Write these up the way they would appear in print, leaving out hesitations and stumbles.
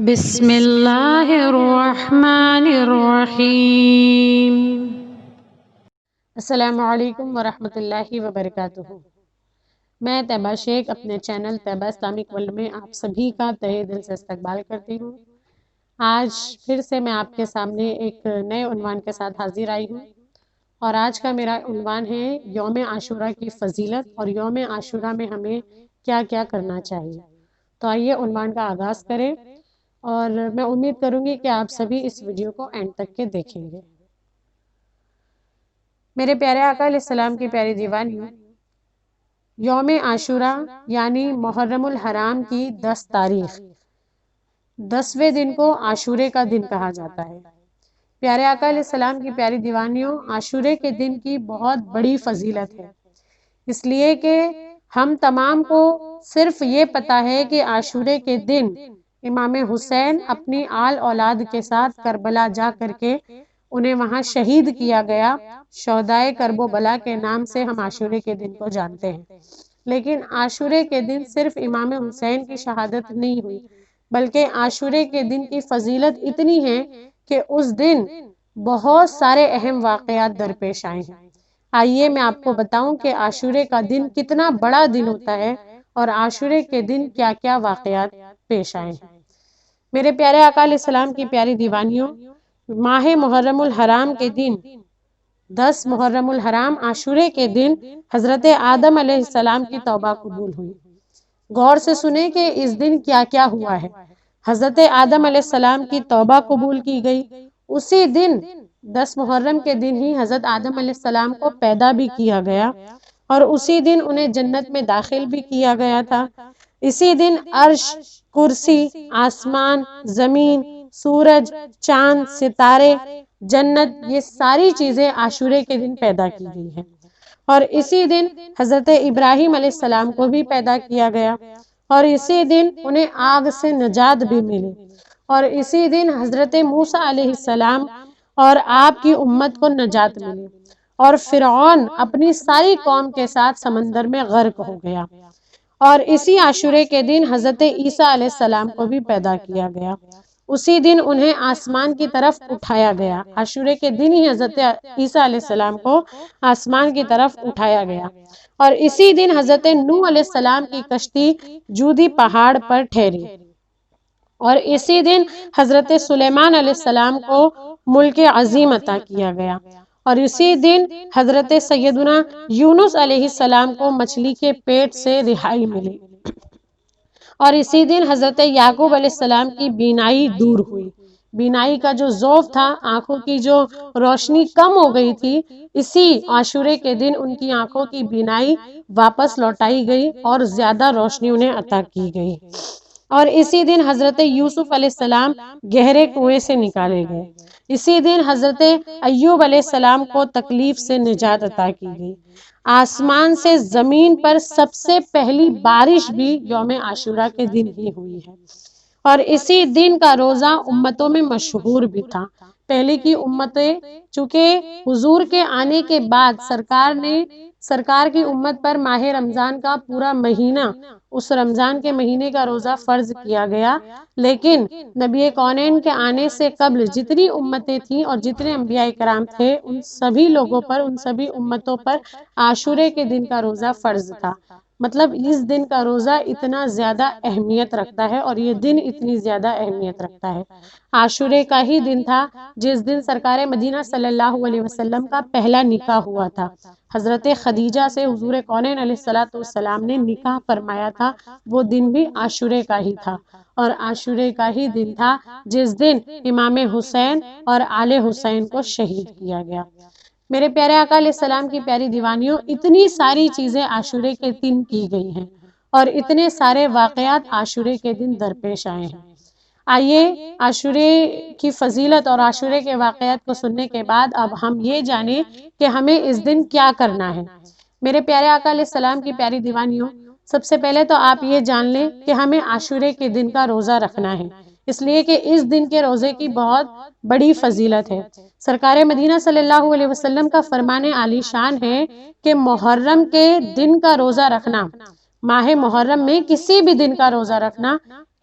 بسم اللہ الرحمن الرحیم۔ السلام علیکم ورحمۃ اللہ وبرکاتہ۔ میں طیبہ شیخ اپنے چینل طیبہ اسلامک ورلڈ میں آپ سبھی کا تہہ دل سے استقبال کرتی ہوں۔ آج پھر سے میں آپ کے سامنے ایک نئے عنوان کے ساتھ حاضر آئی ہوں، اور آج کا میرا عنوان ہے یوم عاشورہ کی فضیلت اور یوم عاشورہ میں ہمیں کیا کیا کرنا چاہیے۔ تو آئیے عنوان کا آغاز کریں، اور میں امید کروں گی کہ آپ سبھی اس ویڈیو کو اینڈ تک کے دیکھیں گے۔ میرے پیارے آقا علیہ السلام کی پیاری دیوانیوں، یوم عاشورہ یعنی محرم الحرام کی 10 تاریخ، 10ویں دن کو عاشورے کا دن کہا جاتا ہے۔ پیارے آقا علیہ السلام کی پیاری دیوانیوں، عاشورے کے دن کی بہت بڑی فضیلت ہے، اس لیے کہ ہم تمام کو صرف یہ پتا ہے کہ عاشورے کے دن امام حسین اپنی آل اولاد کے ساتھ کربلا جا کر کے انہیں وہاں شہید کیا گیا۔ شہدائے کرب و بلا کے نام سے ہم عاشورے کے دن کو جانتے ہیں، لیکن عاشورے کے دن صرف امام حسین کی شہادت نہیں ہوئی، بلکہ عاشورے کے دن کی فضیلت اتنی ہے کہ اس دن بہت سارے اہم واقعات درپیش آئے ہیں۔ آئیے میں آپ کو بتاؤں کہ عاشورے کا دن کتنا بڑا دن ہوتا ہے اور عاشورے کے دن کیا کیا واقعات پیش آئے ہیں۔ میرے پیارے آقا علیہ السلام کی پیاری دیوانیوں، ماہ محرم الحرام کے دن 10 محرم الحرام عاشورے کے دن حضرت آدم علیہ السلام کی توبہ قبول ہوئی۔ غور سے سنیں کہ اس دن کیا کیا ہوا ہے۔ حضرت آدم علیہ السلام کی توبہ قبول کی گئی۔ اسی دن 10 محرم کے دن ہی حضرت آدم علیہ السلام کو پیدا بھی کیا گیا، اور اسی دن انہیں جنت میں داخل بھی کیا گیا تھا۔ اسی دن عرش، کرسی، آسمان، زمین، سورج، چاند، ستارے، جنت، یہ ساری چیزیں عاشورے کے دن پیدا کی گئی ہیں۔ اور اسی دن حضرت ابراہیم علیہ السلام کو بھی پیدا کیا گیا، اور اسی دن انہیں آگ سے نجات بھی ملی، اور اسی دن حضرت موسیٰ علیہ السلام اور آپ کی امت کو نجات ملی، اور فرعون اپنی ساری قوم کے ساتھ سمندر میں غرق ہو گیا۔ اور اسی عاشورے کے دن حضرت عیسیٰ علیہ السلام کو بھی پیدا کیا گیا، اسی دن انہیں آسمان کی طرف اٹھایا گیا۔ عاشورے کے دن ہی حضرت عیسیٰ علیہ السلام کو آسمان کی طرف اٹھایا گیا، اور اسی دن حضرت نوح علیہ السلام کی کشتی جودی پہاڑ پر ٹھہری، اور اسی دن حضرت سلیمان علیہ السلام کو ملک عظیم عطا کیا گیا، اور اسی دن حضرت سیدنا یونس علیہ السلام کو مچھلی کے پیٹ سے رہائی ملی، اور اسی دن حضرت یعقوب علیہ السلام کی بینائی دور ہوئی۔ بینائی کا جو ضعف تھا، آنکھوں کی جو روشنی کم ہو گئی تھی، اسی عاشورے کے دن ان کی آنکھوں کی بینائی واپس لوٹائی گئی اور زیادہ روشنی انہیں عطا کی گئی۔ اور اسی دن حضرت یوسف علیہ السلام گہرے کنویں سے نکالے گئے۔ اسی دن حضرت ایوب علیہ السلام کو تکلیف سے نجات عطا کی گئی۔ آسمان سے زمین پر سب سے پہلی بارش بھی یوم عاشورہ کے دن ہی ہوئی ہے، اور اسی دن کا روزہ امتوں میں مشہور بھی تھا۔ پہلے کی امتیں چونکہ حضور کے آنے کے بعد سرکار کی امت پر ماہ رمضان کا پورا مہینہ، اس رمضان کے مہینے کا روزہ فرض کیا گیا، لیکن نبی کونین کے آنے سے قبل جتنی امتیں تھیں اور جتنے انبیاء کرام تھے، ان سبھی لوگوں پر، ان سبھی امتوں پر عاشورے کے دن کا روزہ فرض تھا۔ مطلب اس دن کا روزہ اتنا زیادہ اہمیت رکھتا ہے، اور یہ دن اتنی زیادہ اہمیت رکھتا ہے۔ عاشورے کا ہی دن تھا جس دن سرکار مدینہ صلی اللہ علیہ وسلم کا پہلا نکاح ہوا تھا۔ حضرت خدیجہ سے حضور کونین علیہ السلام نے نکاح فرمایا تھا، وہ دن بھی عاشورے کا ہی تھا، اور عاشورے کا ہی دن تھا جس دن امام حسین اور آل حسین کو شہید کیا گیا۔ میرے پیارے آقا علیہ السلام کی پیاری دیوانیوں، اتنی ساری چیزیں عاشورے کے دن کی گئی ہیں، اور اتنے سارے واقعات عاشورے کے دن درپیش آئے ہیں۔ آئیے عاشورے کی فضیلت اور عاشورے کے واقعات کو سننے کے بعد اب ہم یہ جانیں کہ ہمیں اس دن کیا کرنا ہے۔ میرے پیارے آقا علیہ السلام کی پیاری دیوانیوں، سب سے پہلے تو آپ یہ جان لیں کہ ہمیں عاشورے کے دن کا روزہ رکھنا ہے، اس لیے کہ اس دن کے روزے کی بہت بڑی فضیلت ہے۔ سرکار مدینہ صلی اللہ علیہ وسلم کا فرمان عالی شان ہے کہ محرم کے دن کا روزہ رکھنا ماہ محرم میں کسی بھی دن کا روزہ رکھنا،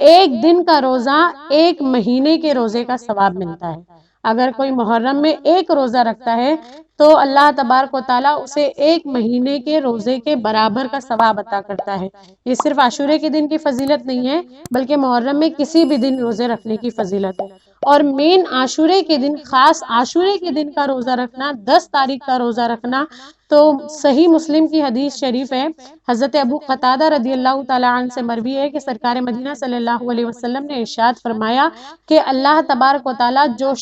ایک دن کا روزہ ایک مہینے کے روزے کا ثواب ملتا ہے۔ اگر کوئی محرم میں ایک روزہ رکھتا ہے تو اللہ تبارک و تعالیٰ اسے ایک مہینے کے روزے کے برابر کا ثواب عطا کرتا ہے۔ یہ صرف عاشورے کے دن کی فضیلت نہیں ہے، بلکہ محرم میں کسی بھی دن روزے رکھنے کی فضیلت ہے۔ اور مین عاشورے کے دن، خاص عاشورے کے دن کا روزہ رکھنا، 10 تاریخ کا روزہ رکھنا، تو صحیح مسلم کی حدیث شریف ہے، حضرت ابو قتادہ رضی اللہ تعالیٰ عنہ سے مروی ہے کہ سرکار مدینہ صلی اللہ علیہ وسلم نے ارشاد فرمایا کہ اللہ تبارک و تعالیٰ جو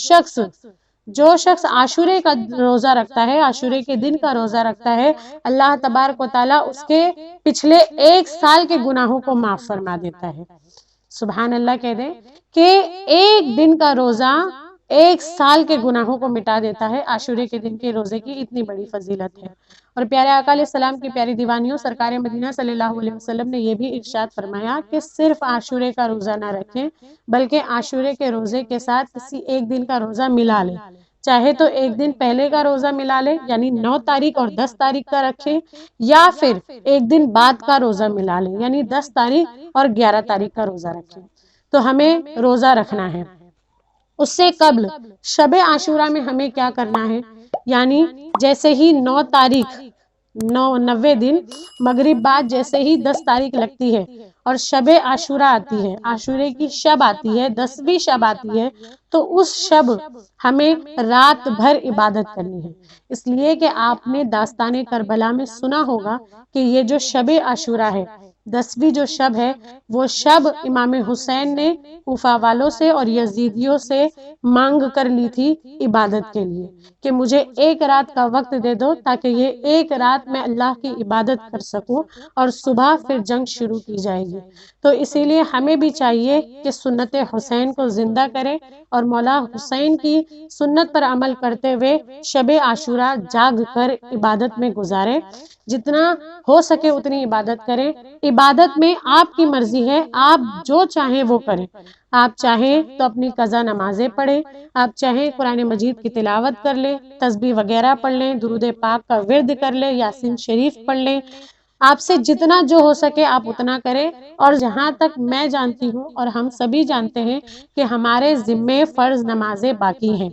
شخص عاشورے کا روزہ رکھتا ہے، عاشورے کے دن کا روزہ رکھتا ہے، اللہ تبارک و تعالیٰ اس کے پچھلے 1 سال کے گناہوں کو معاف فرما دیتا ہے۔ سبحان اللہ کہہ دیں کہ ایک دن کا روزہ 1 سال کے گناہوں کو مٹا دیتا ہے۔ عاشورے کے دن کے روزے کی اتنی بڑی فضیلت ہے۔ اور پیارے آقا علیہ السلام کی پیاری دیوانیوں، سرکار مدینہ صلی اللہ علیہ وسلم نے یہ بھی ارشاد فرمایا کہ صرف عاشورے کا روزہ نہ رکھیں، بلکہ عاشورے کے روزے کے ساتھ کسی ایک دن کا روزہ ملا لیں۔ چاہے تو ایک دن پہلے کا روزہ ملا لیں، یعنی 9 تاریخ اور 10 تاریخ کا رکھیں، یا پھر ایک دن بعد کا روزہ ملا لیں، یعنی 10 تاریخ اور 11 تاریخ کا روزہ رکھیں۔ تو ہمیں روزہ رکھنا ہے۔ اس سے قبل شب عاشورہ میں ہمیں کیا کرنا ہے، یعنی جیسے ہی 9 تاریخ 90 دن مغرب بعد جیسے ہی 10 تاریخ لگتی ہے اور شب عاشورہ آتی ہے، عاشورے کی شب آتی ہے، 10ویں شب آتی ہے، تو اس شب ہمیں رات بھر عبادت کرنی ہے۔ اس لیے کہ آپ نے داستان کربلا میں سنا ہوگا کہ یہ جو شب عاشورہ ہے، 10ویں جو شب ہے، وہ شب امام حسین نے کوفہ والوں سے اور یزیدیوں سے مانگ کر لی تھی عبادت کے لیے کہ مجھے ایک رات کا وقت دے دو تاکہ یہ ایک رات میں اللہ کی عبادت کر سکوں، اور صبح پھر جنگ شروع کی جائے گی۔ تو اسی لیے ہمیں بھی چاہیے کہ سنت حسین کو زندہ کریں اور مولا حسین کی سنت پر عمل کرتے ہوئے شب عاشورہ جاگ کر عبادت میں گزاریں۔ جتنا ہو سکے اتنی عبادت کریں۔ عبادت میں آپ کی مرضی ہے، آپ جو چاہیں وہ کریں۔ آپ چاہیں تو اپنی قضا نمازیں پڑھیں، آپ چاہیں قرآن مجید کی تلاوت کر لیں، تسبیح وغیرہ پڑھ لیں، درود پاک کا ورد کر لیں، یاسین شریف پڑھ لیں۔ آپ سے جتنا جو ہو سکے آپ اتنا کریں۔ اور جہاں تک میں جانتی ہوں اور ہم سبھی جانتے ہیں کہ ہمارے ذمے فرض نمازیں باقی ہیں۔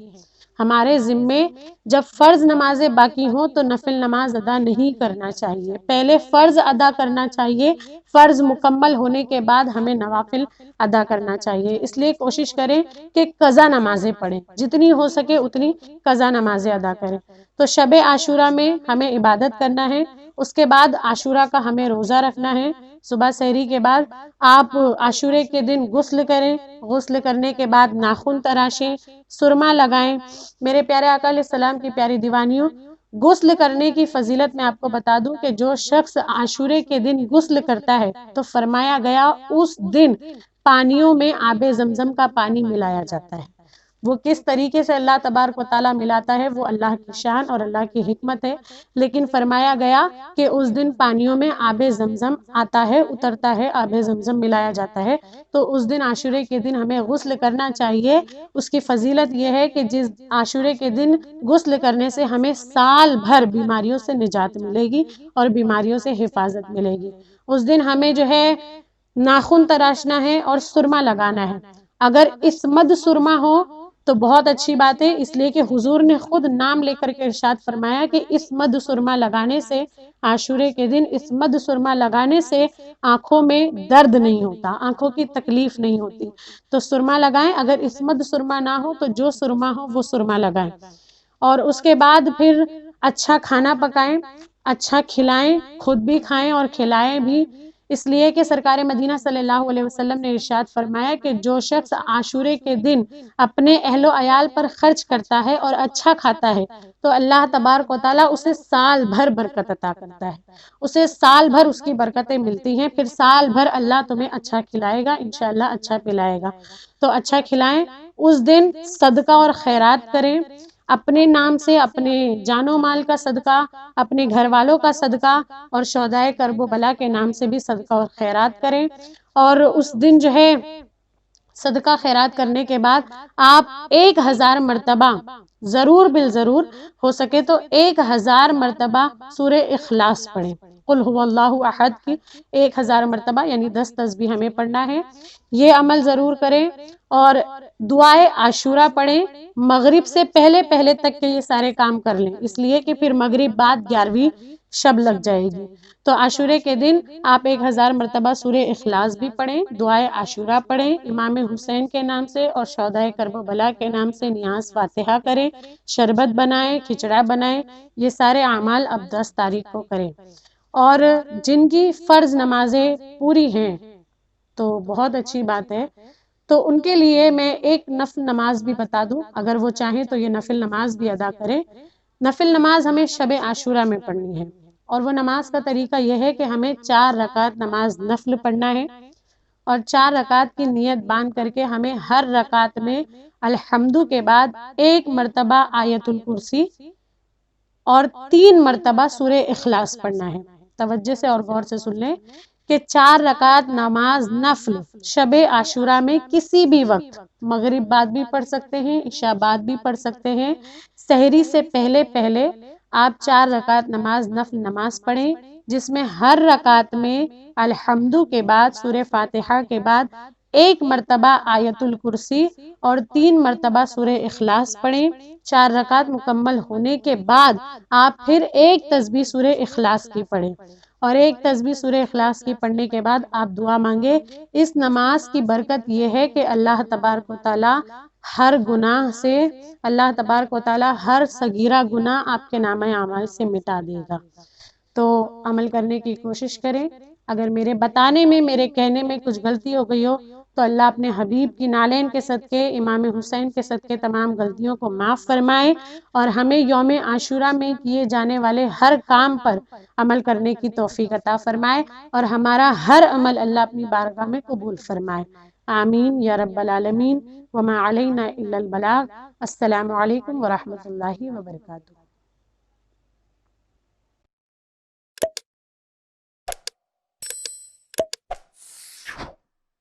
ہمارے ذمے جب فرض نمازیں باقی ہوں تو نفل نماز ادا نہیں کرنا چاہیے، پہلے فرض ادا کرنا چاہیے، فرض مکمل ہونے کے بعد ہمیں نوافل ادا کرنا چاہیے۔ اس لیے کوشش کریں کہ قضا نمازیں پڑھیں، جتنی ہو سکے اتنی قضا نمازیں ادا کریں۔ تو شب عاشورہ میں ہمیں عبادت کرنا ہے، اس کے بعد عاشورہ کا ہمیں روزہ رکھنا ہے۔ صبح سحری کے بعد آپ عاشورے کے دن غسل کریں، غسل کرنے کے بعد ناخن تراشیں، سرما لگائیں۔ میرے پیارے آقا علیہ السلام کی پیاری دیوانیوں، غسل کرنے کی فضیلت میں آپ کو بتا دوں کہ جو شخص عاشورے کے دن غسل کرتا ہے تو فرمایا گیا اس دن پانیوں میں آب زمزم کا پانی ملایا جاتا ہے۔ وہ کس طریقے سے اللہ تبارک و تعالیٰ ملاتا ہے وہ اللہ کی شان اور اللہ کی حکمت ہے، لیکن فرمایا گیا کہ اس دن پانیوں میں آب زمزم آتا ہے، اترتا ہے، آب زمزم ملایا جاتا ہے۔ تو اس دن عاشورے کے دن ہمیں غسل کرنا چاہیے۔ اس کی فضیلت یہ ہے کہ جس عاشورے کے دن غسل کرنے سے ہمیں سال بھر بیماریوں سے نجات ملے گی اور بیماریوں سے حفاظت ملے گی۔ اس دن ہمیں جو ہے ناخن تراشنا ہے اور سرما لگانا ہے۔ اگر اسمد سرما ہو تو بہت اچھی بات ہے، اس لیے کہ حضور نے خود نام لے کر کے ارشاد فرمایا کہ اسمد سرما لگانے سے، عاشورے کے دن اسمد سرما لگانے سے آنکھوں میں درد نہیں ہوتا، آنکھوں کی تکلیف نہیں ہوتی۔ تو سرما لگائیں، اگر اسمد سرما نہ ہو تو جو سرما ہو وہ سرما لگائیں۔ اور اس کے بعد پھر اچھا کھانا پکائیں، اچھا کھلائیں، خود بھی کھائیں اور کھلائیں بھی، اس لیے کہ سرکار مدینہ صلی اللہ علیہ وسلم نے ارشاد فرمایا کہ جو شخص عاشورے کے دن اپنے اہل و عیال پر خرچ کرتا ہے اور اچھا کھاتا ہے تو اللہ تبارک و تعالیٰ اسے سال بھر برکت عطا کرتا ہے، اسے سال بھر اس کی برکتیں ملتی ہیں، پھر سال بھر اللہ تمہیں اچھا کھلائے گا، انشاءاللہ اچھا پلائے گا۔ تو اچھا کھلائیں، اس دن صدقہ اور خیرات کریں، اپنے نام سے اپنے جان و مال کا صدقہ، اپنے گھر والوں کا صدقہ اور شہدائے کرب و بلا کے نام سے بھی صدقہ اور خیرات کریں۔ اور اس دن جو ہے صدقہ خیرات کرنے کے بعد آپ 1000 مرتبہ ضرور بالضرور ہو سکے تو 1000 مرتبہ سورہ اخلاص پڑھیں۔ قل هو اللہ احد کی 1000 مرتبہ یعنی 10 تسبیح ہمیں پڑھنا ہے. یہ عمل ضرور کریں اور دعائے عاشورہ پڑھیں. مغرب سے پہلے پہلے تک کے یہ سارے کام کر لیں، اس لیے کہ پھر مغرب بعد 11ویں شب لگ جائے گی. تو عاشورے کے دن آپ 1000 مرتبہ سورہ اخلاص بھی پڑھیں، دعائے عاشورہ پڑھیں، امام حسین کے نام سے اور شہدائے کرب و بلا کے نام سے نیاز فاتحہ کریں، شربت بنائیں، کھچڑا بنائیں. یہ سارے اعمال اب 10 تاریخ کو کریں. اور جن کی فرض نمازیں پوری ہیں تو بہت اچھی بات ہے، تو ان کے لیے میں ایک نفل نماز بھی بتا دوں، اگر وہ چاہیں تو یہ نفل نماز بھی ادا کریں. نفل نماز ہمیں شب عاشورہ میں پڑھنی ہے، اور وہ نماز کا طریقہ یہ ہے کہ ہمیں 4 رکعت نماز نفل پڑھنا ہے، اور 4 رکعت کی نیت باندھ کر کے ہمیں ہر رکعت میں الحمدو کے بعد 1 مرتبہ آیت الکرسی اور 3 مرتبہ سورہ اخلاص پڑھنا ہے. توجہ سے اور غور سے سن لیں کہ 4 رکعت نماز نفل شب عاشورہ میں کسی بھی وقت، مغرب بعد بھی پڑھ سکتے ہیں، عشاء بعد بھی پڑھ سکتے ہیں، سحری سے پہلے پہلے آپ 4 رکعت نماز نفل نماز پڑھیں، جس میں ہر رکعت میں الحمدو کے بعد سورہ فاتحہ کے بعد 1 مرتبہ آیت الکرسی اور 3 مرتبہ سورہ اخلاص پڑھیں. 4 رکعت مکمل ہونے کے بعد آپ پھر ایک تسبیح سورہ اخلاص کی پڑھیں، اور ایک تسبیح سورہ اخلاص کی پڑھنے کے بعد آپ دعا مانگے. اس نماز کی برکت یہ ہے کہ اللہ تبارک و تعالی ہر گناہ سے، اللہ تبارک و تعالی ہر صغیرہ گناہ آپ کے نامہ اعمال سے مٹا دے گا. تو عمل کرنے کی کوشش کریں. اگر میرے بتانے میں، میرے کہنے میں کچھ غلطی ہو گئی ہو تو اللہ اپنے حبیب کی نالین کے صدقے، امام حسین کے صدقے تمام غلطیوں کو معاف فرمائے، اور ہمیں یوم عاشورہ میں کیے جانے والے ہر کام پر عمل کرنے کی توفیق عطا فرمائے، اور ہمارا ہر عمل اللہ اپنی بارگاہ میں قبول فرمائے. آمین یا رب العالمین. وما علینا الا البلاغ. السلام علیکم ورحمۃ اللہ وبرکاتہ.